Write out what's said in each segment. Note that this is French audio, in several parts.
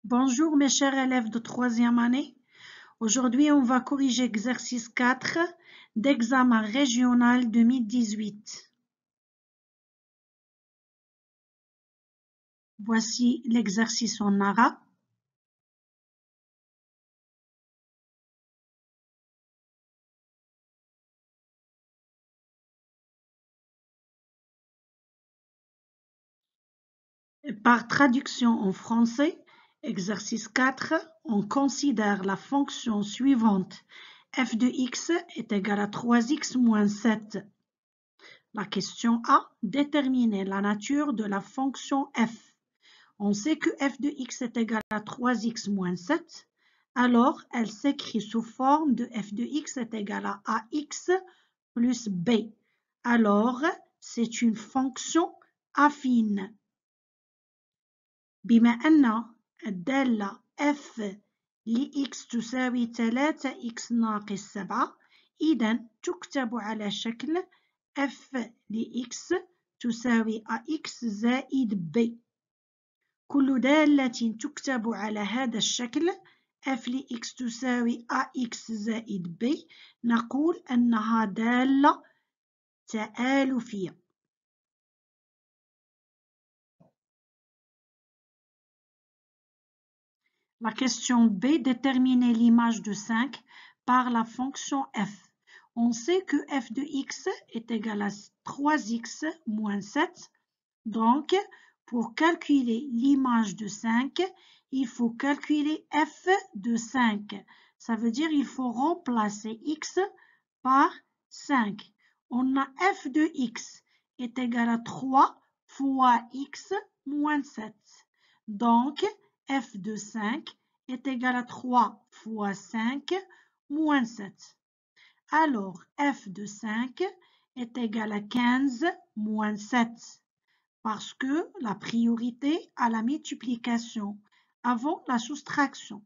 Bonjour mes chers élèves de troisième année. Aujourd'hui, on va corriger exercice 4 d'examen régional 2018. Voici l'exercice en arabe. Par traduction en français, exercice 4, on considère la fonction suivante. f de x est égal à 3x moins 7. La question A, déterminer la nature de la fonction f. On sait que f de x est égal à 3x moins 7. Alors, elle s'écrit sous forme de f de x est égal à ax plus b. Alors, c'est une fonction affine. بما أن الدالة f لx تساوي 3x ناقص 7 إذا تكتب على شكل f لx تساوي ax زائد b. كل دالة تكتب على هذا الشكل f لx تساوي ax زائد b نقول أنها دالة تآلفية. La question B, déterminer l'image de 5 par la fonction f. On sait que f de x est égal à 3x moins 7. Donc, pour calculer l'image de 5, il faut calculer f de 5. Ça veut dire qu'il faut remplacer x par 5. On a f de x est égal à 3 fois x moins 7. Donc, f de 5 est égal à 3 fois 5 moins 7. Alors, f de 5 est égal à 15 moins 7. Parce que la priorité à la multiplication avant la soustraction.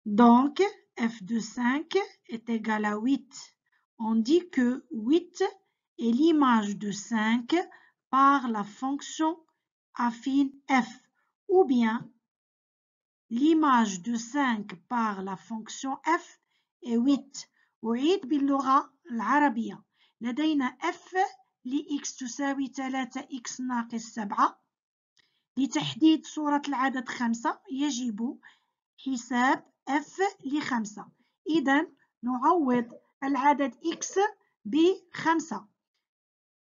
Donc, f de 5 est égal à 8. On dit que 8 est l'image de 5 par la fonction affine f, ou bien l'image de 5 par la fonction f est 8. أعيد باللغة العربية. لدينا f لx تساوي 3x ناقص 7. لتحديد صورة العدد 5 يجب حساب f ل5. إذا نعوض العدد x ب5.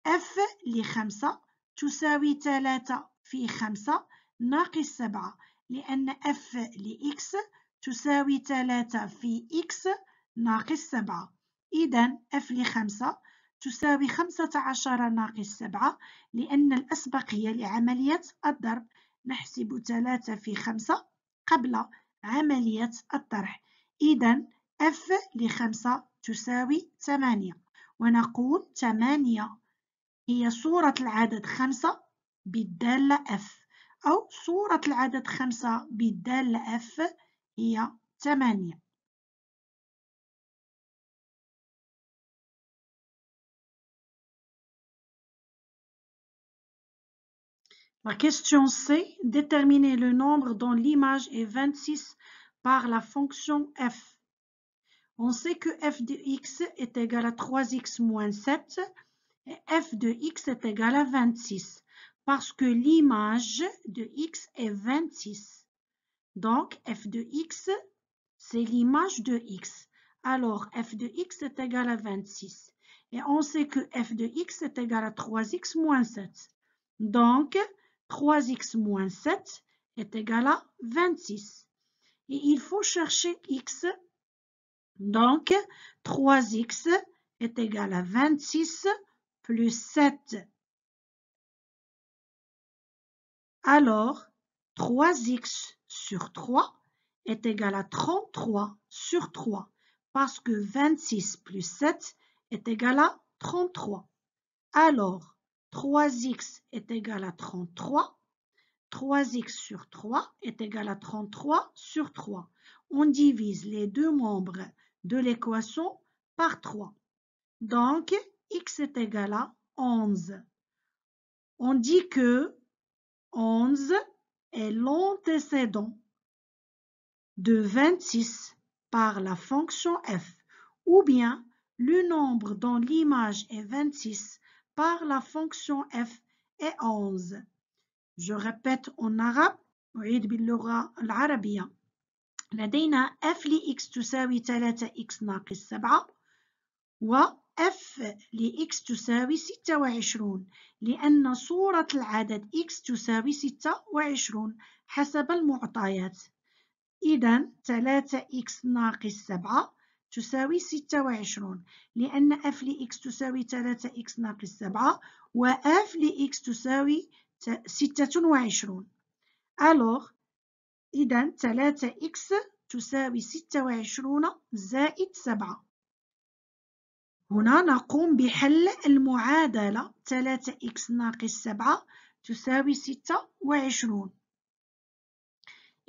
f ل5 تساوي 3 في 5 ناقص 7 لأن f لx تساوي 3 في x ناقص 7. إذا f ل5 تساوي 15 ناقص 7 لأن الأسبقية لعملية الضرب. نحسب 3 في 5 قبل عملية الطرح. إذا f ل5 تساوي 8 ونقول 8 هي صورة العدد 5 بالدالة f أو صورة العدد 5 بالدالة f هي 8. La question C, déterminer le nombre dont l'image est 26 par la fonction f. On sait que f de x est égal à 3x moins 7 et f de x est égal à 26 parce que l'image de x est 26. Donc, f de x, c'est l'image de x. Alors, f de x est égal à 26. Et on sait que f de x est égal à 3x moins 7. Donc, 3x moins 7 est égal à 26. Et il faut chercher x. Donc, 3x est égal à 26 plus 7. Alors, 3x sur 3 est égal à 33 sur 3 parce que 26 plus 7 est égal à 33. Alors, 3x est égal à 33. 3x sur 3 est égal à 33 sur 3. On divise les deux membres de l'équation par 3. Donc, x est égal à 11. On dit que 11 est l'antécédent de 26 par la fonction f, ou bien le nombre dont l'image est 26 par la fonction f est 11. Je répète en arabe. أعيد باللغة العربية. لدينا f لx تساوي 3x ناقص 7 و f لx تساوي 26 لأن صورة العدد x تساوي 26 حسب المعطيات. إذا 3x ناقص 7 تساوي 26 لأن f لx تساوي 3x ناقص 7 و f لx تساوي 26. Alors, إذا 3x تساوي 26 زائد 7. هنا نقوم بحل المعادلة 3x ناقص 7 تساوي 26.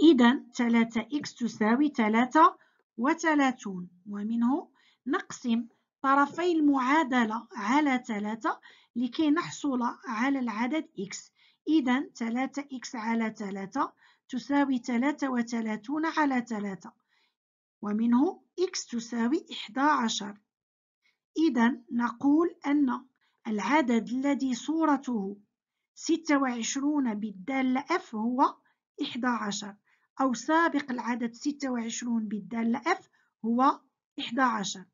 إذا 3x تساوي 33 ومنه نقسم طرفي المعادلة على 3 لكي نحصل على العدد x. إذا 3x على 3 تساوي 33 على 3 ومنه x تساوي 11. إذا نقول أن العدد الذي صورته 26 بالدالة F هو 11 أو سابق العدد 26 بالدالة F هو 11.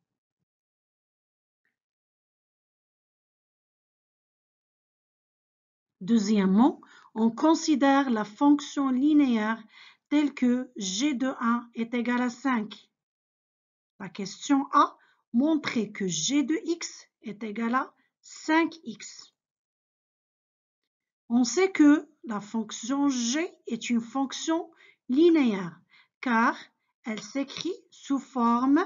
Deuxièmement, on considère la fonction linéaire telle que g de 1 est égal à 5. La question A, montrer que g de x est égal à 5x. On sait que la fonction g est une fonction linéaire car elle s'écrit sous forme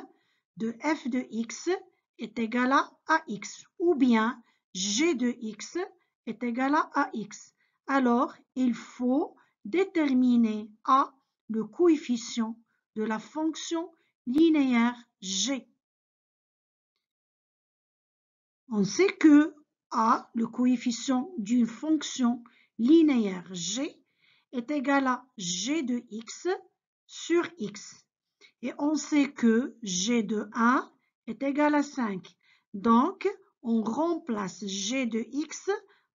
de f de x est égal à ax ou bien g de x est égal à ax. Alors, il faut déterminer a, le coefficient de la fonction linéaire g. On sait que a, le coefficient d'une fonction linéaire g, est égal à g de x sur x. Et on sait que g de 1 est égal à 5. Donc, on remplace g de x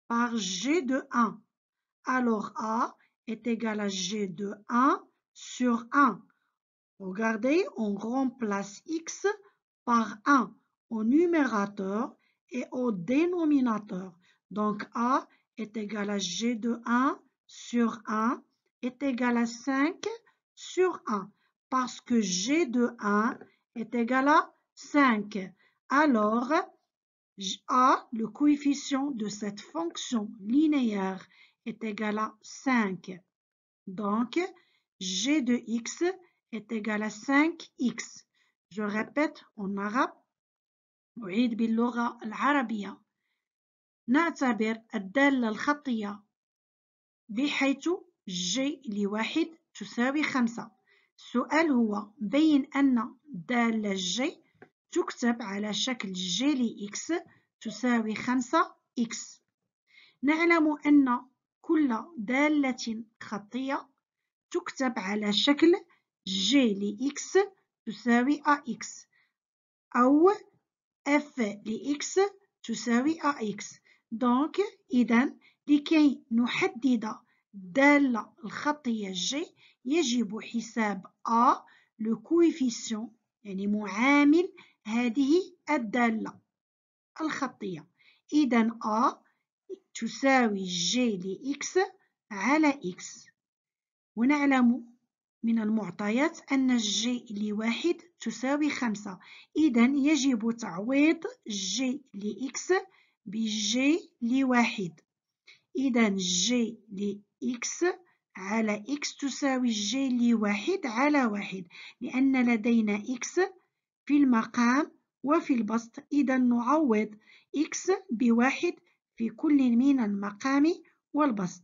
par g de 1. Alors, a est égal à g de 1 sur 1. Regardez, on remplace x par 1 au numérateur et au dénominateur. Donc, a est égal à g de 1 sur 1 est égal à 5 sur 1 parce que g de 1 est égal à 5. Alors, a, le coefficient de cette fonction linéaire, est égal à 5. Donc, g de x est égal à 5x. Je répète en arabe. أعيد باللغة العربية. نعتبر الدالة الخطية بحيث j لواحد تساوي 5. السؤال هو بين أن دالة j تكتب على شكل j لx تساوي 5x. نعلم أن كل دالة خطية تكتب على شكل j لx تساوي ax أو f لx تساوي ax. Donc, إذن لكي نحدد الدالة الخطية j يجب حساب a le coefficient يعني معامل هذه الدالة الخطية. إذن a تساوي j لx على x. ونعلم من المعطيات أن j لواحد تساوي 5. إذن يجب تعويض j لx بj لواحد. إذن j لx على x تساوي j لواحد على واحد لأن لدينا x في المقام وفي البسط. إذن نعوض x بواحد في كل من المقام والبسط.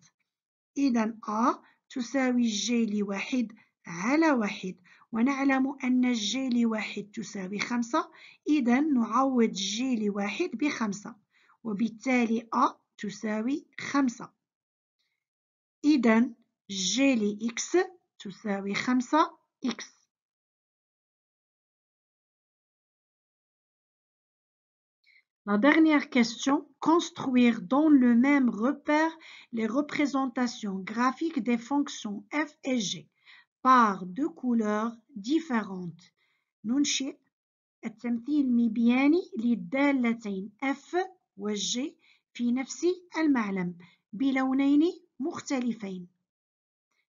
إذن a تساوي j لواحد على واحد ونعلم أن j لواحد تساوي 5. إذن نعوض j لواحد ب5 وبالتالي a تساوي 5. إذن G لx تساوي 5x. La dernière question, construire dans le même repère les représentations graphiques des fonctions f et g par deux couleurs différentes. ننشئ التمثيل المبياني للدالتين f و g في نفس المعلم بلونين مختلفين.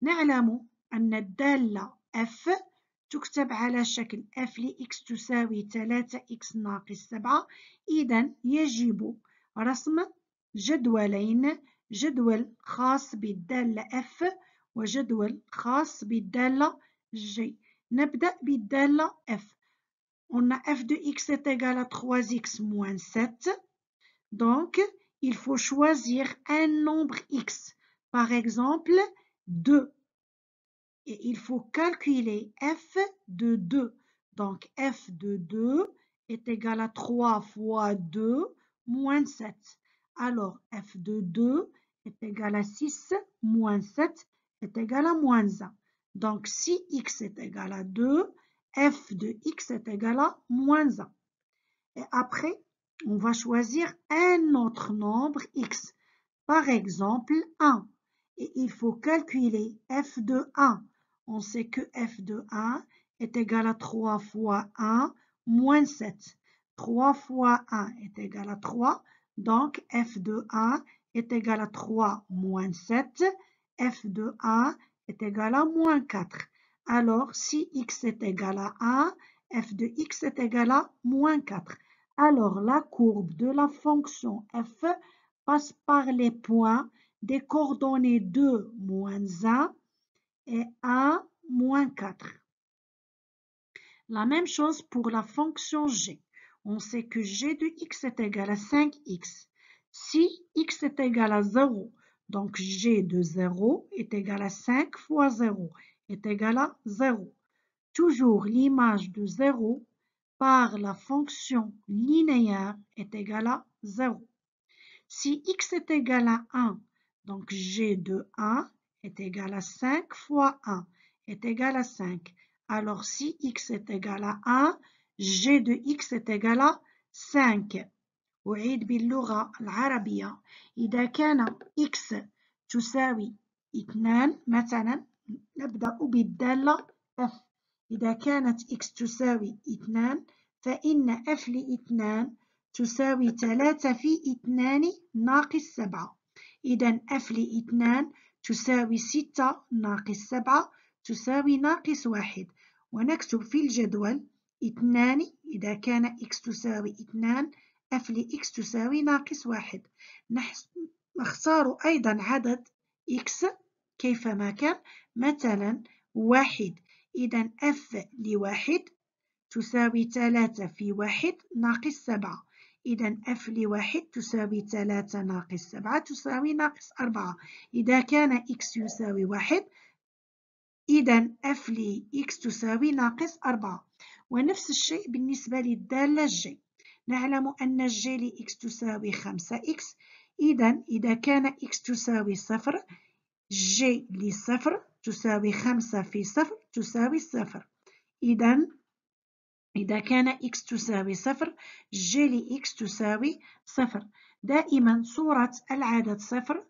نعلم أن الدالة f تكتب على شكل f لx تساوي 3x ناقص 7. إذن يجب رسم جدولين، جدول خاص بالدالة f وجدول خاص بالدالة g. نبدأ بالدالة f. On a f de x est égal à 3x moins 7. Donc, il faut choisir un nombre x. Par exemple, 2. Et il faut calculer f de 2. Donc, f de 2 est égal à 3 fois 2 moins 7. Alors, f de 2 est égal à 6 moins 7 est égal à moins 1. Donc, si x est égal à 2, f de x est égal à moins 1. Et après, on va choisir un autre nombre x. Par exemple, 1. Et il faut calculer f de 1. On sait que f de 1 est égal à 3 fois 1 moins 7. 3 fois 1 est égal à 3. Donc, f de 1 est égal à 3 moins 7. f de 1 est égal à moins 4. Alors, si x est égal à 1, f de x est égal à moins 4. Alors, la courbe de la fonction f passe par les points des coordonnées 2, moins 1 et 1, moins 4. La même chose pour la fonction g. On sait que g de x est égal à 5x. Si x est égal à 0, donc g de 0 est égal à 5 fois 0 est égal à 0. Toujours l'image de 0 par la fonction linéaire est égale à 0. Si x est égal à 1, donc g de 1 est égal à 5 fois 1 est égal à 5. Alors si x est égal à 1, g de x est égal à 5. أعيد باللغة العربية. إذا كان x تساوي 2 مثلا نبدأ بالدالة f. إذا كانت x تساوي 2 فإن f ل2 تساوي 3 في 2 ناقص 7. إذا f ل2 تساوي 6 ناقص 7 تساوي ناقص 1. ونكتب في الجدول 2 إذا كان x تساوي 2 f لx تساوي ناقص 1. نختار أيضا عدد x كيفما كان مثلا 1. إذا f لواحد تساوي 3 في 1 ناقص 7. إذا f لواحد تساوي 3 ناقص 7 تساوي ناقص 4. إذا كان x يساوي 1 إذا f لx تساوي ناقص 4. ونفس الشيء بالنسبة للدالة j. نعلم أن j لx تساوي 5x. إذا كان x تساوي 0 j لصفر تساوي 5 في 0 تساوي 0. إذا كان x تساوي 0 j لx تساوي 0. دائما صورة العدد 0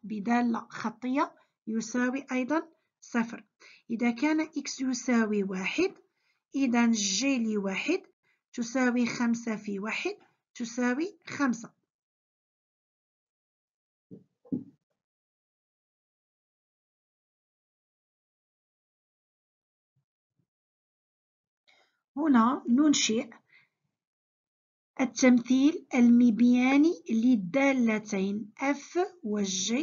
بدالة خطية يساوي أيضا 0. إذا كان x يساوي 1 إذا j لواحد تساوي 5 في 1 تساوي 5. هنا ننشئ التمثيل المبياني للدالتين f و g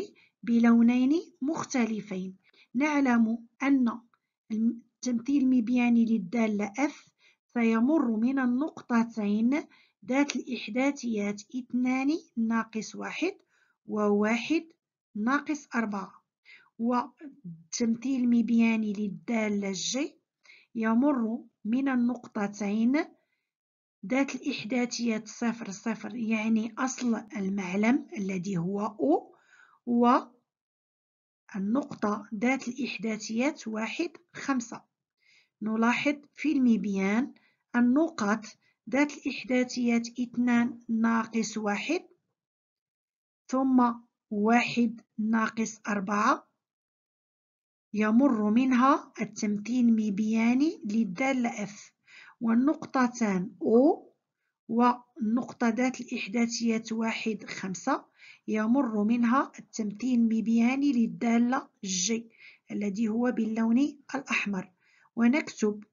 بلونين مختلفين. نعلم أن التمثيل المبياني للدالة f سيمر من النقطتين ذات الإحداثيات 2 ناقص 1 و1 ناقص 4. والتمثيل المبياني للدالة g يمر من النقطتين ذات الإحداثيات 0 0 يعني أصل المعلم الذي هو O النقطة ذات الإحداثيات 1 5. نلاحظ في المبيان النقط ذات الإحداثيات 2 ناقص 1 ثم 1 ناقص 4 يمر منها التمثيل المبياني للدالة F، والنقطتان O والنقطة ذات الإحداثيات 1 5 يمر منها التمثيل المبياني للدالة G الذي هو باللون الأحمر. ونكتب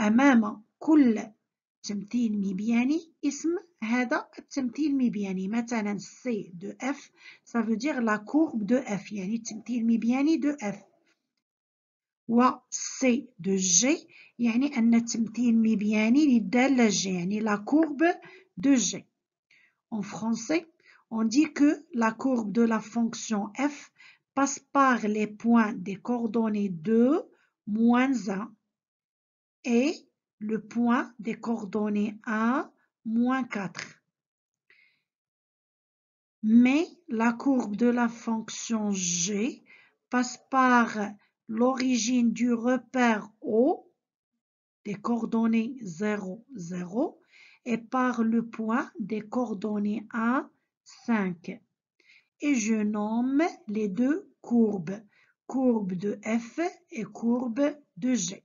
أمام كل تمثيل مبياني اسم هذا التمثيل المبياني. مثلا C de F ça veut dire la courbe de F يعني التمثيل المبياني de F، و C de G يعني أن التمثيل المبياني للدالة G يعني la courbe de G. En français, on dit que la courbe de la fonction F passe par les points des coordonnées 2, moins 1 et le point des coordonnées 1, moins 4. Mais la courbe de la fonction G passe par l'origine du repère O, des coordonnées 0, 0, et par le point des coordonnées 1, 5. Et je nomme les deux courbes, courbe de F et courbe de G.